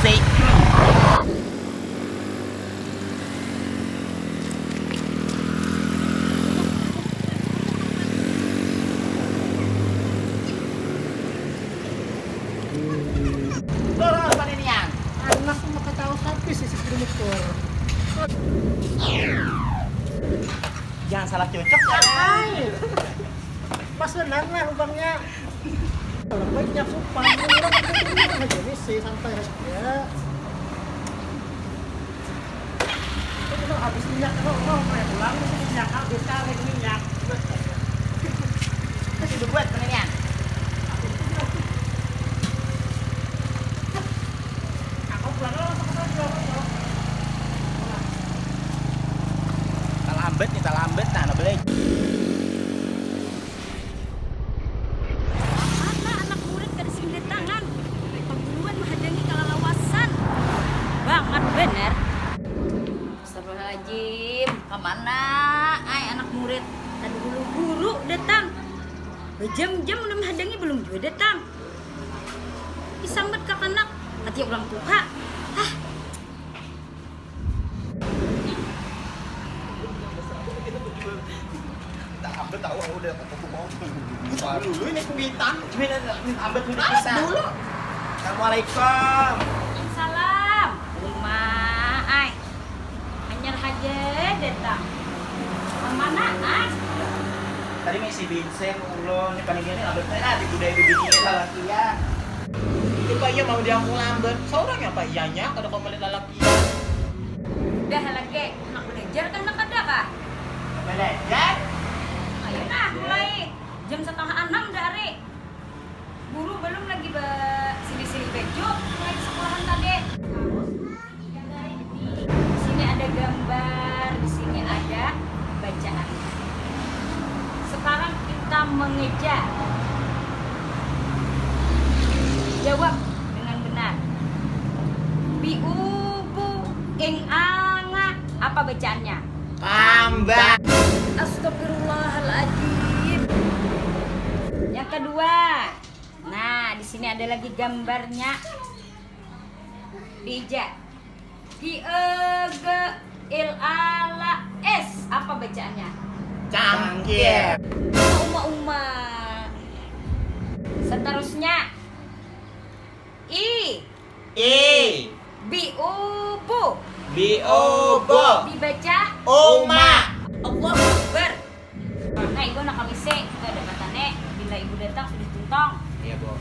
bisik. Loro apa ini yang? Anak mo makatawas habis si motor. Jangan salah cocok ya. Ay! Mas benar lah lubangnya. Kalau baiknya sumpah, orang aja sih sampai ya. Itu memang habis minyak, mau pulang masih minyak habis kali minyak. Terus udah buat ini yang? Aku pulang langsung ke sana. Tak lambat nah boleh. Mana anak murid kada sing tangan. Paguluan menghadangi kalalawasan. Banget bener. Astagfirullahaladzim. Kemana? Ay anak murid. Tadi dulu guru datang. Berjam-jam udah menghadangi belum juga datang. Disambat ke anak. Hati ulang tua. Hah? Tak lambat tahu udah aku mau. Dulu ini kubitan. Cuma lambat udah bisa. Dulu. Assalamualaikum. Salam. Rumah ay. Anyar aja datang. Kemana ah? Tadi ngisi Vincent ulun, ini paningnya lambat di budaya bibit lalakian. Itu Pak iya mau dia mau lambat. Seorang ya Pak iyanya kada kau balik lalakian. Udah lagi anak belajar kan nak ada kah? Belajar? Ayo nah mulai jam 5:30 dari. Guru belum lagi sini-sini bejo mulai di sekolahan tadi. Di sini ada gambar, di sini ada bacaan. Sekarang kita mengeja. Jawab dengan benar. Biubu ing anga apa bacaannya? Kambang. Astagfirullahaladzim. Yang kedua, nah di sini ada lagi gambarnya. Bija. Il ala s apa bacaannya? Cangkir. Uma. Seterusnya, i biubu Biobo. dibaca Oma. Allahu Akbar. Nah, ibu nak kamise kita ada katane bila ibu datang sudah tuntong. Iya, Bu.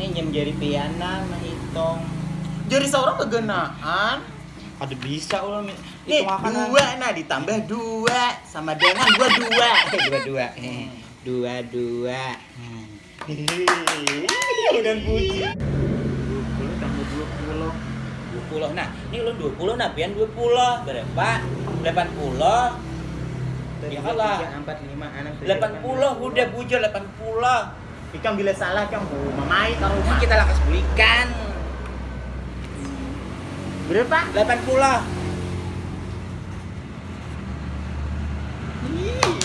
Ini nyem jari piana menghitung. Jari seorang kegenaan. Ada bisa ulah nih dua nah ditambah dua sama dengan dua. Udah puji. 20 tambah 20. Nah, ini ulun 20 nah pian 20. Berapa? 80. Ya kalah. 45 anak 80 udah bujur 80. Ikang bila salah kang mamai taruh Ini kita lakas belikan. berapa? 80.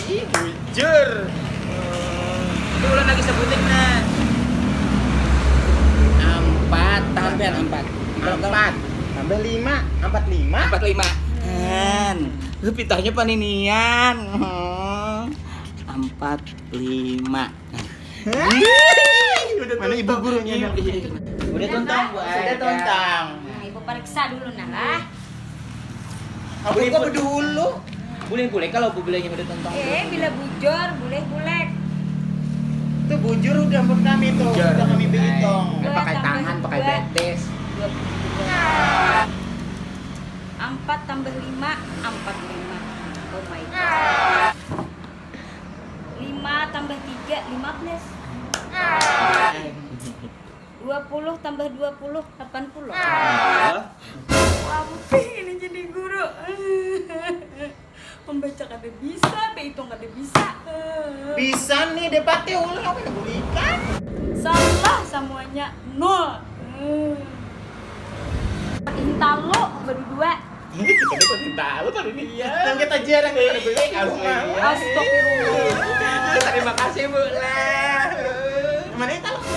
Ih, bujur. Itu ulun lagi sebutin nah. 4 tambah 4. 4 tambah 5 45 45. Lu pitahnya paninian. 45. Mana ibu gurunya? Udah tontang, Bu. Sudah tontang. Nah, ibu periksa dulu nah lah. Aku kok dulu. Boleh kalau Bu bilangnya udah tontang. Bila bujur boleh. Itu bujur udah buat kami tuh. Bujur. Udah kami hitung. Dua Pakai tambah tangan, pakai dua. betes. 4 tambah 5 45. Oh my god. 5 tambah 3 15. 20 tambah 20 80. Wah, ini jadi guru. Membaca kada bisa, berhitung kada bisa. Bisa nih debatnya ulang apa yang belikan? Salah semuanya 0. Intalo berdua. Kita tahu tadi nih ya. Yang kita jarang ada beli. Astagfirullah. Terima kasih Bu lah. Mana itu?